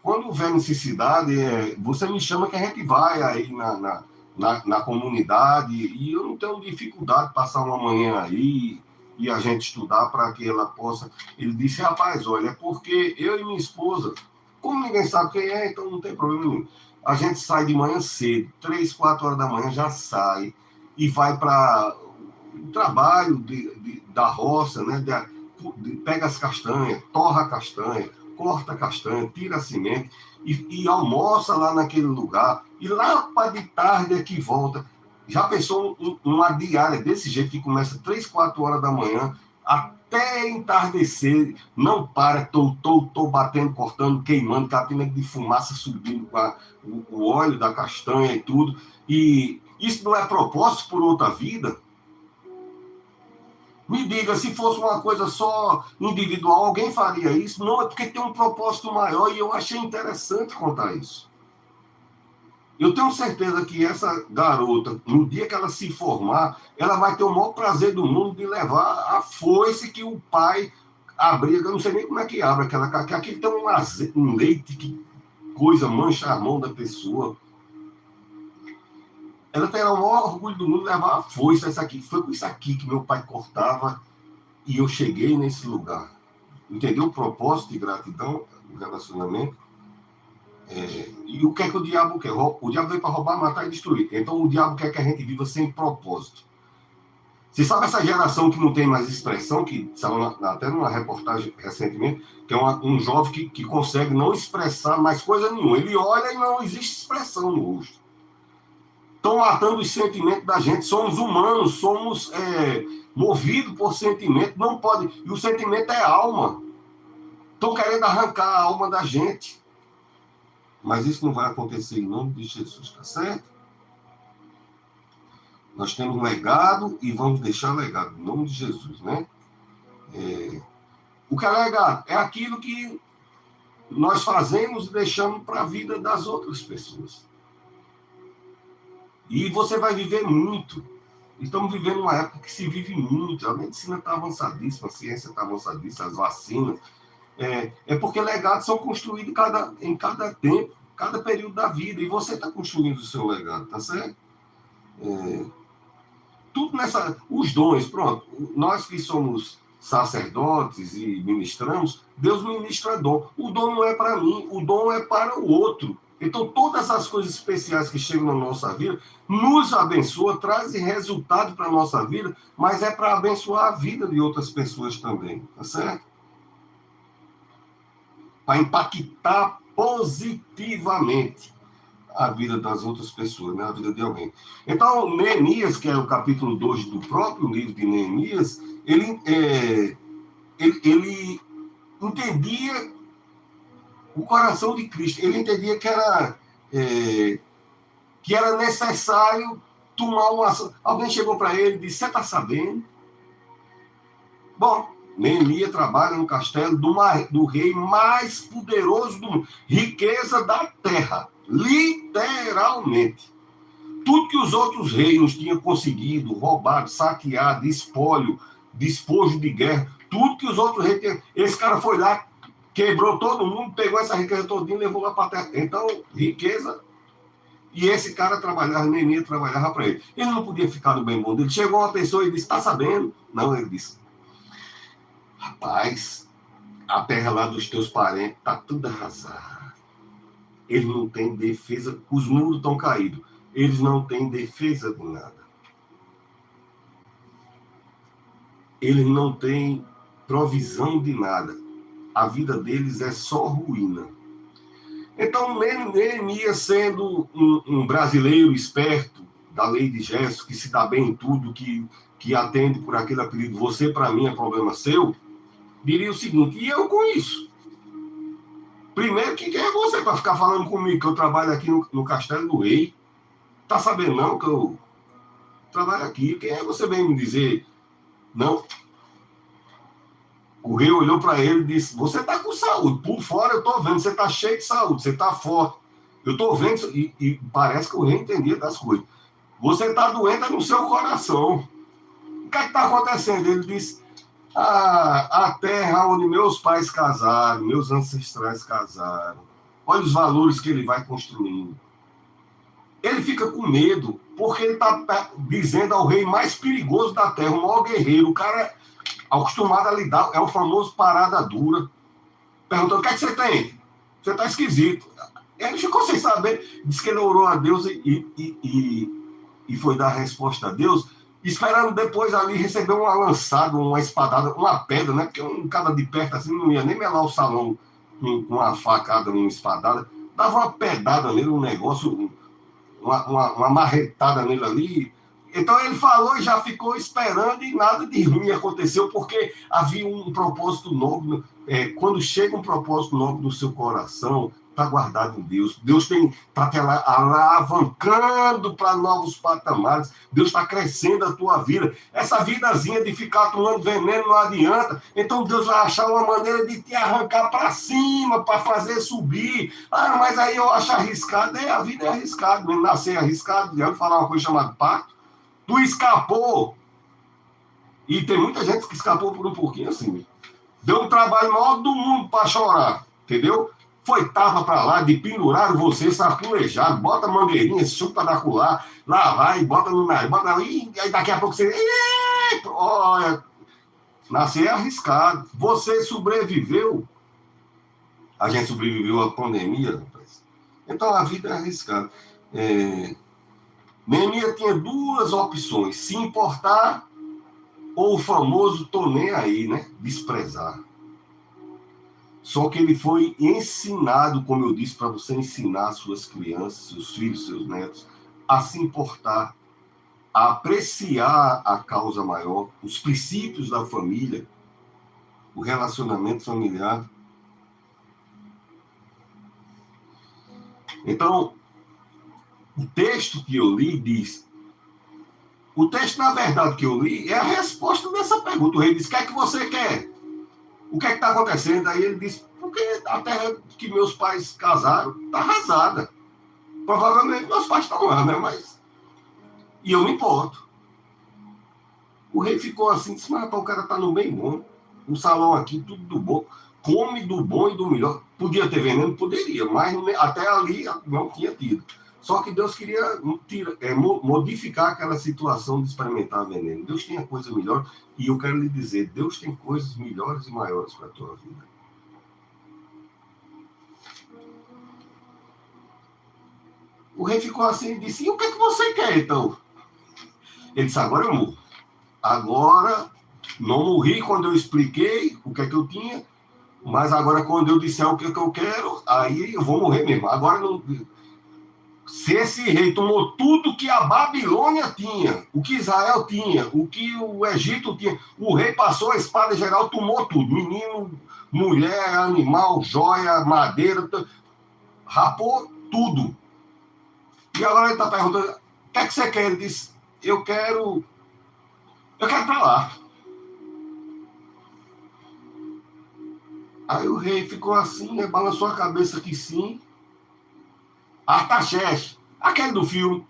quando houver necessidade, você me chama que a gente vai aí na comunidade, e eu não tenho dificuldade de passar uma manhã aí e a gente estudar para que ela possa... Ele disse, rapaz, olha, é porque eu e minha esposa, como ninguém sabe quem é, então não tem problema nenhum. A gente sai de manhã cedo, 3, 4 horas da manhã já sai e vai para o trabalho da roça, né? Pega as castanhas, torra a castanha, corta a castanha, tira a semente e almoça lá naquele lugar. E lá para de tarde é que volta. Já pensou uma diária desse jeito, que começa 3, 4 horas da manhã, até entardecer, não para, tô batendo, cortando, queimando, capina de fumaça subindo com o óleo da castanha e tudo. E isso não é propósito por outra vida? Me diga, se fosse uma coisa só individual, alguém faria isso? Não, é porque tem um propósito maior, e eu achei interessante contar isso. Eu tenho certeza que essa garota, no dia que ela se formar, ela vai ter o maior prazer do mundo de levar a foice que o pai abria. Eu não sei nem como é que abre aquela... Que aqui tem um leite, que coisa, mancha a mão da pessoa. Ela terá o maior orgulho do mundo de levar a foice. Essa aqui. Foi com isso aqui que meu pai cortava e eu cheguei nesse lugar. Entendeu o propósito de gratidão do relacionamento? E o que é que o diabo quer? O diabo veio para roubar, matar e destruir. Então o diabo quer que a gente viva sem propósito. Você sabe essa geração que não tem mais expressão, que saiu até numa reportagem recentemente, que é um jovem que consegue não expressar mais coisa nenhuma. Ele olha e não existe expressão no rosto. Estão matando os sentimentos da gente. Somos humanos, somos movidos por sentimento. Não pode. E o sentimento é alma. Estão querendo arrancar a alma da gente. Mas isso não vai acontecer em nome de Jesus, tá certo? Nós temos um legado e vamos deixar legado em nome de Jesus, né? O que é legado? É aquilo que nós fazemos e deixamos para a vida das outras pessoas. E você vai viver muito. Estamos vivendo uma época que se vive muito. A medicina está avançadíssima, a ciência está avançadíssima, as vacinas. É porque legados são construídos em cada tempo, cada período da vida. E você está construindo o seu legado, tá certo? Tudo nessa... Os dons, pronto. Nós que somos sacerdotes e ministramos, Deus ministra dom. O dom não é para mim, o dom é para o outro. Então, todas as coisas especiais que chegam na nossa vida nos abençoa, trazem resultado para a nossa vida, mas é para abençoar a vida de outras pessoas também, tá certo? Para impactar positivamente a vida das outras pessoas, né? A vida de alguém. Então, Neemias, que é o capítulo 2 do próprio livro de Neemias, ele entendia o coração de Cristo. Ele entendia que era necessário tomar uma ação. Alguém chegou para ele e disse, você está sabendo? Bom, Neemias trabalha no castelo do rei mais poderoso do mundo. Riqueza da terra. Literalmente. Tudo que os outros reinos tinham conseguido, roubado, saqueado, espólio, despojo de guerra, tudo que os outros reis tinham... Esse cara foi lá, quebrou todo mundo, pegou essa riqueza todinha e levou lá para a terra. Então, riqueza. E esse cara trabalhava, Neemias trabalhava para ele. Ele não podia ficar no bem bom dele. Chegou uma pessoa e disse, está sabendo? Não, ele disse, rapaz, a terra lá dos teus parentes está tudo arrasada. Eles não têm defesa, os muros estão caídos. Eles não têm defesa de nada. Eles não têm provisão de nada. A vida deles é só ruína. Então, Neemias, sendo um brasileiro esperto da lei de Gesso, que se dá bem em tudo, que atende por aquele apelido, você para mim é problema seu, diria o seguinte: e eu com isso? Primeiro, quem é você para ficar falando comigo que eu trabalho aqui no Castelo do Rei? Tá sabendo não que eu trabalho aqui? Quem é você vem me dizer? Não. O rei olhou para ele e disse: você está com saúde, por fora eu estou vendo, você está cheio de saúde, você está forte. Eu estou vendo, e parece que o rei entendia das coisas. Você está doente no seu coração. O que está acontecendo? Ele disse: a terra onde meus pais casaram, meus ancestrais casaram. Olha os valores que ele vai construindo. Ele fica com medo, porque ele está dizendo ao rei mais perigoso da terra, o maior guerreiro, o cara acostumado a lidar, é o famoso parada dura, perguntando: o que é que você tem? Você está esquisito. Ele ficou sem saber, disse que ele orou a Deus e foi dar a resposta a Deus, esperando depois ali receber uma lançada, uma espadada, uma pedra, né? Porque um cara de perto assim não ia nem melar o salão com uma facada, uma espadada, dava uma pedada nele, um negócio, uma marretada nele ali. Então ele falou e já ficou esperando e nada de ruim aconteceu, porque havia um propósito nobre. Quando chega um propósito nobre no seu coração, está guardado em Deus. Deus está te alavancando para novos patamares. Deus está crescendo a tua vida. Essa vidazinha de ficar tomando veneno não adianta. Então Deus vai achar uma maneira de te arrancar para cima, para fazer subir. Ah, mas aí eu acho arriscado. A vida é arriscada. Nascer arriscado. Já vou falar uma coisa chamada parto. Tu escapou. E tem muita gente que escapou por um pouquinho assim. Deu um trabalho maior do mundo para chorar. Entendeu? Foi tapa para lá, de penduraram você, sarculejado, bota mangueirinha, chupa da colar, lá vai, bota no nariz, bota ali, aí daqui a pouco você. Olha, nascer é arriscado. Você sobreviveu. A gente sobreviveu à pandemia, rapaz. Então a vida é arriscada. Neemias tinha duas opções: se importar ou o famoso tô nem aí, né? Desprezar. Só que ele foi ensinado, como eu disse, para você ensinar suas crianças, seus filhos, seus netos, a se importar, a apreciar a causa maior, os princípios da família, o relacionamento familiar. Então, o texto que eu li diz... O texto, na verdade, que eu li é a resposta dessa pergunta. O rei disse: o que é que você quer? O que é que está acontecendo? Aí ele disse: porque a terra que meus pais casaram está arrasada. Provavelmente meus pais estão lá, né? Mas... E eu me importo. O rei ficou assim, disse: mas o cara está no bem bom. O salão aqui, tudo do bom. Come do bom e do melhor. Podia ter veneno? Poderia, mas até ali não tinha tido. Só que Deus queria modificar aquela situação de experimentar veneno. Deus tinha coisa melhor, e eu quero lhe dizer: Deus tem coisas melhores e maiores para a tua vida. O rei ficou assim e disse: e o que é que você quer, então? Ele disse: agora eu morro. Agora, não morri quando eu expliquei o que é que eu tinha, mas agora quando eu disser o que é que eu quero, aí eu vou morrer mesmo. Agora não... Se esse rei tomou tudo que a Babilônia tinha, o que Israel tinha, o que o Egito tinha, o rei passou a espada geral, tomou tudo: menino, mulher, animal, joia, madeira, rapou tudo. E agora ele está perguntando: o que é que você quer? Ele disse: eu quero para lá. Aí o rei ficou assim, né, balançou a cabeça que sim. Artaxerxes, aquele do filme,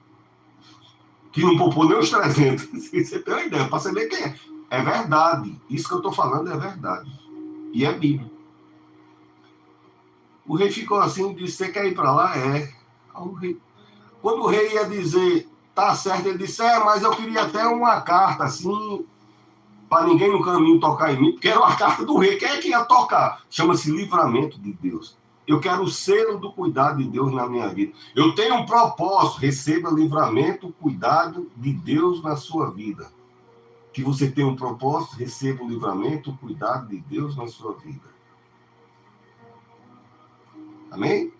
que não poupou nem os 300. Você tem uma ideia, para saber quem é. É verdade. Isso que eu estou falando é verdade. E é Bíblia. O rei ficou assim e disse: você quer ir para lá? É. Quando o rei ia dizer: tá certo, ele disse: mas eu queria até uma carta assim, para ninguém no caminho tocar em mim, porque era uma carta do rei. Quem é que ia tocar? Chama-se livramento de Deus. Eu quero o selo do cuidado de Deus na minha vida. Eu tenho um propósito: receba livramento, cuidado de Deus na sua vida. Que você tenha um propósito, receba o livramento, o cuidado de Deus na sua vida. Amém?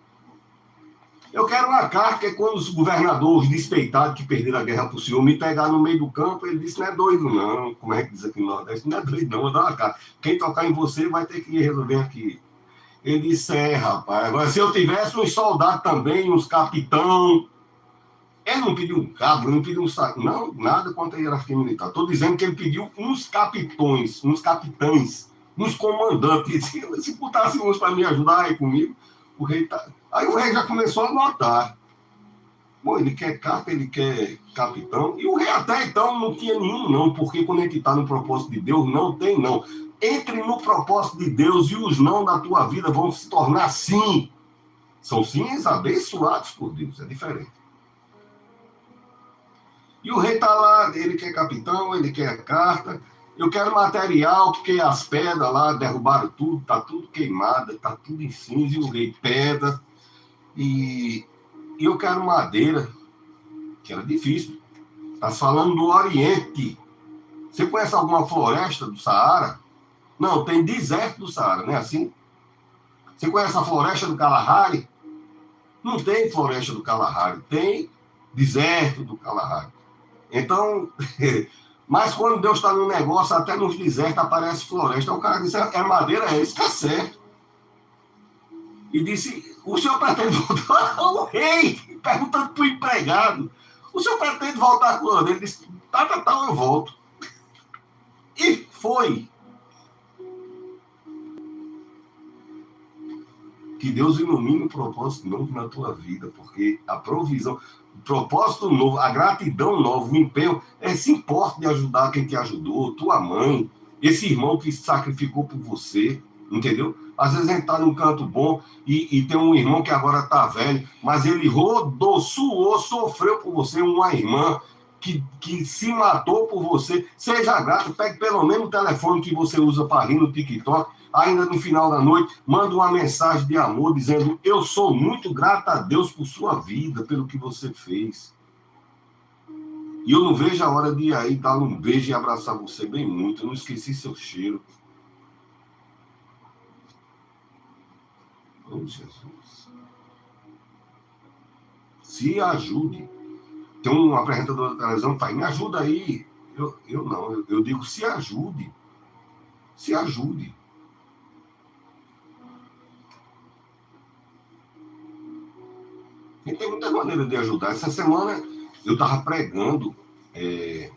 Eu quero uma carta que é quando os governadores despeitados que perderam a guerra para o senhor me pegar no meio do campo, ele disse, não é doido não, como é que diz aqui no Nordeste, não é doido não, vou dar uma carta. Quem tocar em você vai ter que resolver aqui. Ele disse, rapaz, agora se eu tivesse uns soldados também, uns capitão, ele não pediu um cabo, não pediu um saco, não, nada contra a hierarquia militar. Estou dizendo que ele pediu uns capitães, uns comandantes. Se botasse uns para me ajudar aí comigo, o rei tá... Aí o rei já começou a notar. Bom, ele quer carta, ele quer capitão. E o rei até então não tinha nenhum não, porque quando a gente está no propósito de Deus, não tem não. Entre no propósito de Deus e os não da tua vida vão se tornar sim. São sims abençoados por Deus, é diferente. E o rei está lá, ele quer capitão, ele quer carta. Eu quero material, porque as pedras lá derrubaram tudo, está tudo queimado, está tudo em cinza, e o rei pedra. E eu quero madeira, que era difícil. Está falando do Oriente. Você conhece alguma floresta do Saara? Não, tem deserto do Saara, não é assim? Você conhece a floresta do Kalahari? Não tem floresta do Kalahari, tem deserto do Kalahari. Então, mas quando Deus está no negócio, até nos desertos aparece floresta. O cara disse, é madeira, é isso, está certo. E disse, o senhor pretende voltar? O rei, perguntando para o empregado, o senhor pretende voltar quando? Ele disse, tá, eu volto. E foi. Que Deus ilumine um propósito novo na tua vida, porque a provisão, o propósito novo, a gratidão nova, o empenho, se importa de ajudar quem te ajudou, tua mãe, esse irmão que se sacrificou por você, entendeu? Às vezes a gente está num canto bom e tem um irmão que agora está velho, mas ele rodou, suou, sofreu por você, uma irmã que se matou por você. Seja grato, pegue pelo menos o telefone que você usa para rir no TikTok, ainda no final da noite, manda uma mensagem de amor dizendo, eu sou muito grato a Deus por sua vida, pelo que você fez. E eu não vejo a hora de ir aí dar um beijo e abraçar você bem muito, eu não esqueci seu cheiro. Oh, Jesus. Se ajude. Tem um apresentador da televisão que fala, me ajuda aí. Eu não, eu digo, se ajude. Se ajude. E tem muitas maneiras de ajudar. Essa semana eu estava pregando, eu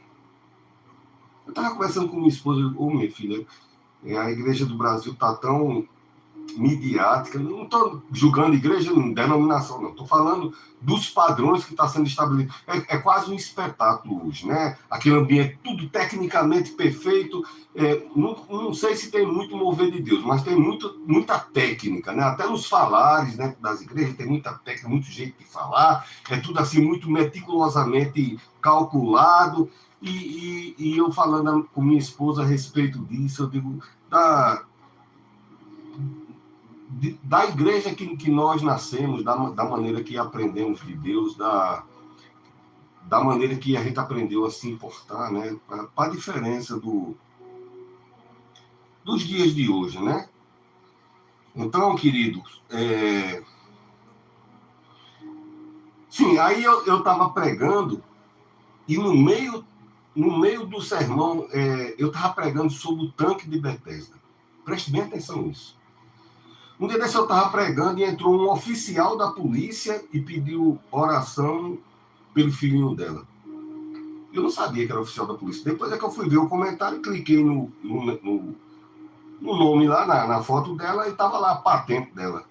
estava conversando com minha esposa, minha filha, a igreja do Brasil está tão midiática, não estou julgando igreja, denominação, não, estou falando dos padrões que está sendo estabelecido. É quase um espetáculo hoje, né? Aquele ambiente tudo tecnicamente perfeito, não sei se tem muito mover de Deus, mas tem muita técnica, né? Até nos falares, né, das igrejas tem muita técnica, muito jeito de falar, é tudo assim muito meticulosamente calculado, e eu falando com minha esposa a respeito disso, eu digo, da igreja que nós nascemos, da maneira que aprendemos de Deus, da maneira que a gente aprendeu a se importar, né? Para a diferença dos dias de hoje, né? Então, queridos, sim, aí eu estava pregando e no meio do sermão eu estava pregando sobre o tanque de Betesda. Preste bem atenção nisso. Um dia desse eu estava pregando e entrou um oficial da polícia e pediu oração pelo filhinho dela. Eu não sabia que era oficial da polícia. Depois é que eu fui ver o comentário, cliquei no nome lá, na foto dela, e estava lá a patente dela.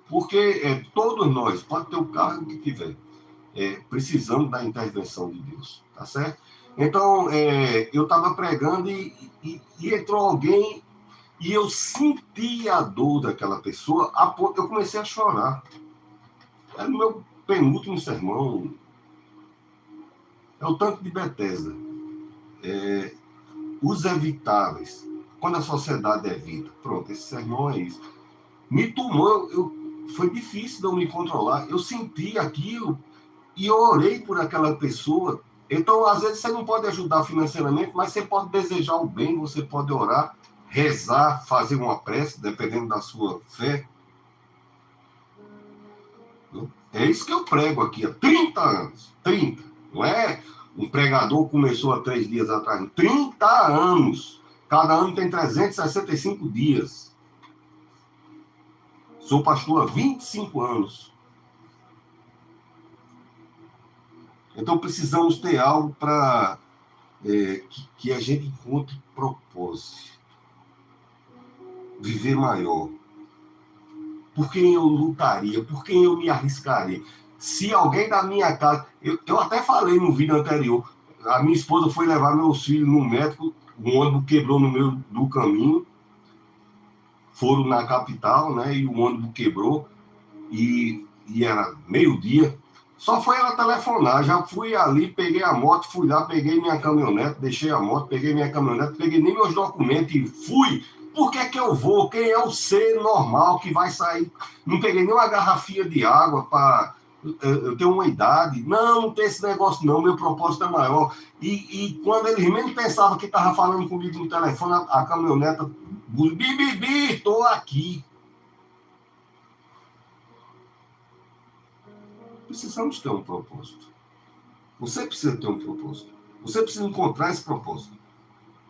Porque todos nós, pode ter o cargo que tiver, precisamos da intervenção de Deus, tá certo? Então, eu estava pregando e entrou alguém. E eu senti a dor daquela pessoa, a ponto eu comecei a chorar. Era o meu penúltimo sermão. É o tanque de Betesda. Os evitáveis. Quando a sociedade evita. Pronto, esse sermão é isso. Me tomou, foi difícil de eu me controlar. Eu senti aquilo e eu orei por aquela pessoa. Então, às vezes, você não pode ajudar financeiramente, mas você pode desejar o bem, você pode orar, rezar, fazer uma prece, dependendo da sua fé. É isso que eu prego aqui há 30 anos. 30. Não é um pregador que começou há 3 dias atrás. 30 anos. Cada ano tem 365 dias. Sou pastor há 25 anos. Então precisamos ter algo para que a gente encontre propósito. Viver maior. Por quem eu lutaria? Por quem eu me arriscaria? Se alguém da minha casa... Eu até falei no vídeo anterior. A minha esposa foi levar meus filhos no médico. O ônibus quebrou no meio do caminho. Foram na capital, né? E o ônibus quebrou. E era meio-dia. Só foi ela telefonar. Já fui ali, peguei a moto, fui lá, peguei minha caminhonete, deixei a moto, peguei minha caminhonete, peguei nem meus documentos e fui. Por que eu vou? Quem é o ser normal que vai sair? Não peguei nem uma garrafinha de água para... Eu tenho uma idade. Não tem esse negócio não, meu propósito é maior. E quando eles mesmo pensavam que estavam falando comigo no telefone, a caminhoneta... Bibi, estou aqui. Precisamos ter um propósito. Você precisa ter um propósito. Você precisa encontrar esse propósito.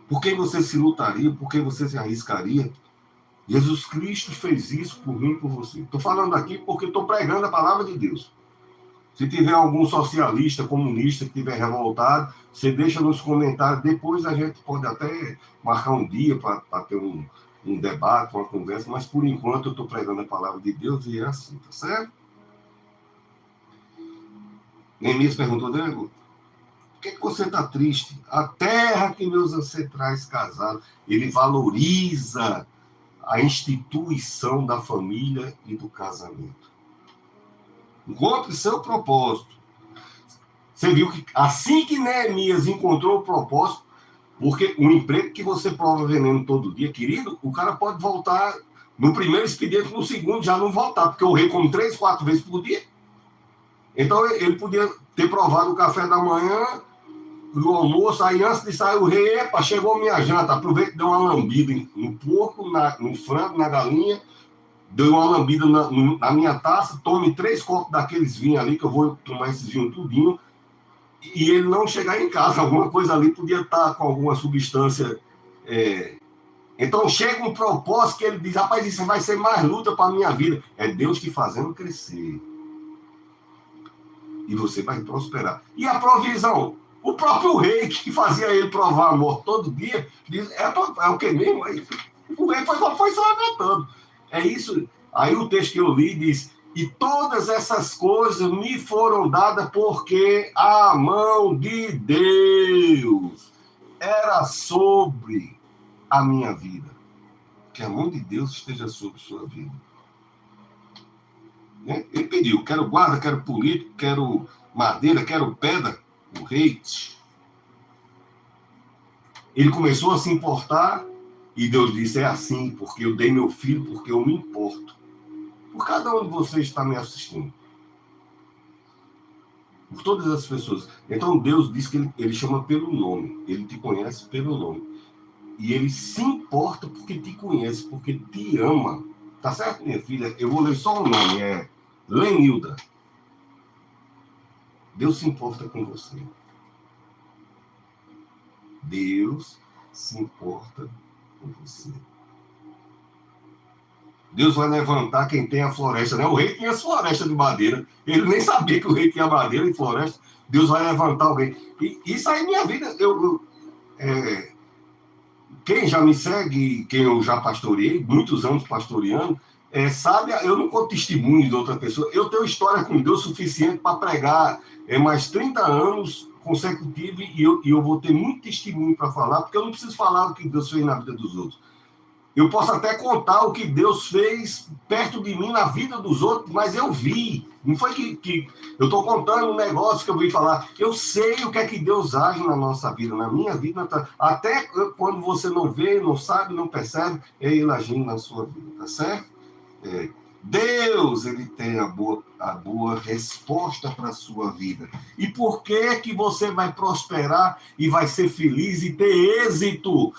Por quem você se lutaria? Por quem você se arriscaria? Jesus Cristo fez isso por mim e por você. Estou falando aqui porque estou pregando a palavra de Deus. Se tiver algum socialista, comunista que estiver revoltado, você deixa nos comentários. Depois a gente pode até marcar um dia para ter um debate, uma conversa. Mas por enquanto eu estou pregando a palavra de Deus e é assim, tá certo? Neemias perguntou, Diego, por que você está triste? A terra que meus ancestrais casaram. Ele valoriza a instituição da família e do casamento. Encontre seu propósito. Você viu que assim que Neemias encontrou o propósito, porque um emprego que você prova veneno todo dia, querido, o cara pode voltar no primeiro expediente, no segundo já não voltar, porque o rei come 3, 4 vezes por dia. Então ele podia ter provado o café da manhã, no almoço, aí antes de sair o rei, epa, chegou minha janta, aproveita e deu uma lambida no porco, no frango, na galinha, deu uma lambida na minha taça, tome 3 copos daqueles vinhos ali, que eu vou tomar esses vinhos tudinho, e ele não chegar em casa, alguma coisa ali podia estar com alguma substância. Então chega um propósito que ele diz, rapaz, isso vai ser mais luta para a minha vida. É Deus te fazendo crescer. E você vai prosperar. E a provisão? O próprio rei que fazia ele provar a morte todo dia, diz, é o que mesmo? O rei foi só anotando. É isso. Aí o texto que eu li diz, e todas essas coisas me foram dadas porque a mão de Deus era sobre a minha vida. Que a mão de Deus esteja sobre sua vida. Ele pediu, quero guarda, quero político, quero madeira, quero pedra. O rei, ele começou a se importar e Deus disse, é assim, porque eu dei meu filho, porque eu me importo. Por cada um de vocês está me assistindo. Por todas as pessoas. Então Deus diz que ele chama pelo nome. Ele te conhece pelo nome. E ele se importa porque te conhece, porque te ama. Tá certo, minha filha? Eu vou ler só o nome, é Lenilda. Deus se importa com você. Deus se importa com você. Deus vai levantar quem tem a floresta, né? O rei tinha as florestas de madeira. Ele nem sabia que o rei tinha madeira e floresta. Deus vai levantar alguém. E isso aí, minha vida, quem já me segue, quem eu já pastoreei, muitos anos pastoreando, sabe, eu não conto testemunho de outra pessoa. Eu tenho história com Deus suficiente para pregar mais 30 anos consecutivos e eu vou ter muito testemunho para falar, porque eu não preciso falar o que Deus fez na vida dos outros. Eu posso até contar o que Deus fez perto de mim na vida dos outros, mas eu vi. Não foi que eu estou contando um negócio que eu vim falar. Eu sei o que é que Deus age na nossa vida, na minha vida. Até quando você não vê, não sabe, não percebe, é Ele agindo na sua vida, tá certo? Deus, Ele tem a boa a boa resposta para a sua vida. E por que você vai prosperar e vai ser feliz e ter êxito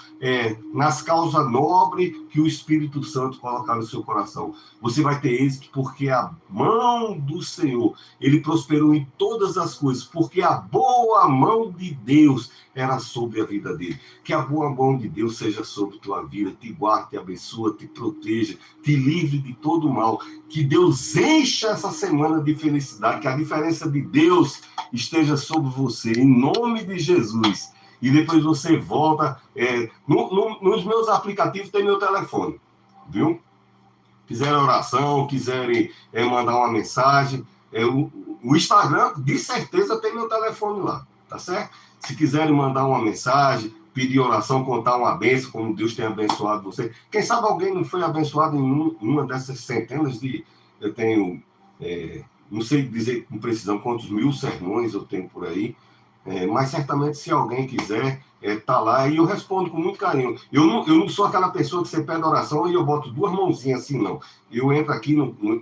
nas causas nobres que o Espírito Santo colocar no seu coração? Você vai ter êxito porque a mão do Senhor, ele prosperou em todas as coisas, porque a boa mão de Deus era sobre a vida dele. Que a boa mão de Deus seja sobre tua vida, te guarde, te abençoe, te proteja, te livre de todo mal. Que Deus encha essa semana de felicidade, que a diferença de Deus esteja sobre você, em nome de Jesus. E depois você volta. Nos meus aplicativos tem meu telefone, viu? Quiserem oração, quiserem mandar uma mensagem, o Instagram, de certeza, tem meu telefone lá, tá certo? Se quiserem mandar uma mensagem, pedir oração, contar uma bênção, como Deus tem abençoado você. Quem sabe alguém não foi abençoado em uma dessas centenas de... Eu tenho, não sei dizer com precisão quantos mil sermões eu tenho por aí, mas certamente se alguém quiser, tá lá e eu respondo com muito carinho. Eu não sou aquela pessoa que você pede oração e eu boto duas mãozinhas assim, não. Eu entro aqui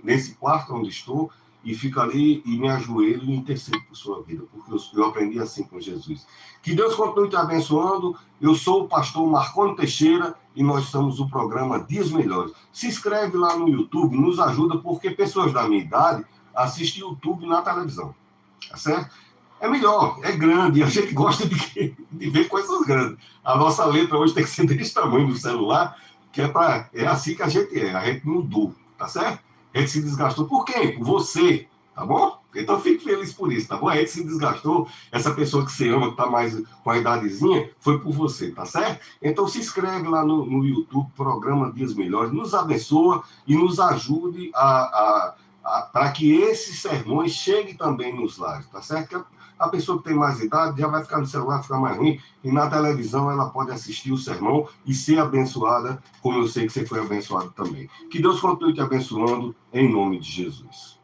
nesse quarto onde estou e fico ali e me ajoelho e intercedo por sua vida, porque eu aprendi assim com Jesus. Que Deus continue te abençoando. Eu sou o pastor Marconi Teixeira e nós somos o programa Dias Melhores. Se inscreve lá no YouTube, nos ajuda, porque pessoas da minha idade assistem YouTube na televisão, tá certo? É melhor, é grande, a gente gosta de ver coisas grandes. A nossa letra hoje tem que ser desse tamanho no celular, que é assim que a gente mudou, tá certo? A gente se desgastou por quem? Por você, tá bom? Então fique feliz por isso, tá bom? A gente se desgastou, essa pessoa que você ama, que tá mais com a idadezinha, foi por você, tá certo? Então se inscreve lá no YouTube, Programa Dias Melhores, nos abençoa e nos ajude para que esses sermões cheguem também nos lares, tá certo? A pessoa que tem mais idade já vai ficar no celular, ficar mais ruim, e na televisão ela pode assistir o sermão e ser abençoada, como eu sei que você foi abençoado também. Que Deus continue te abençoando, em nome de Jesus.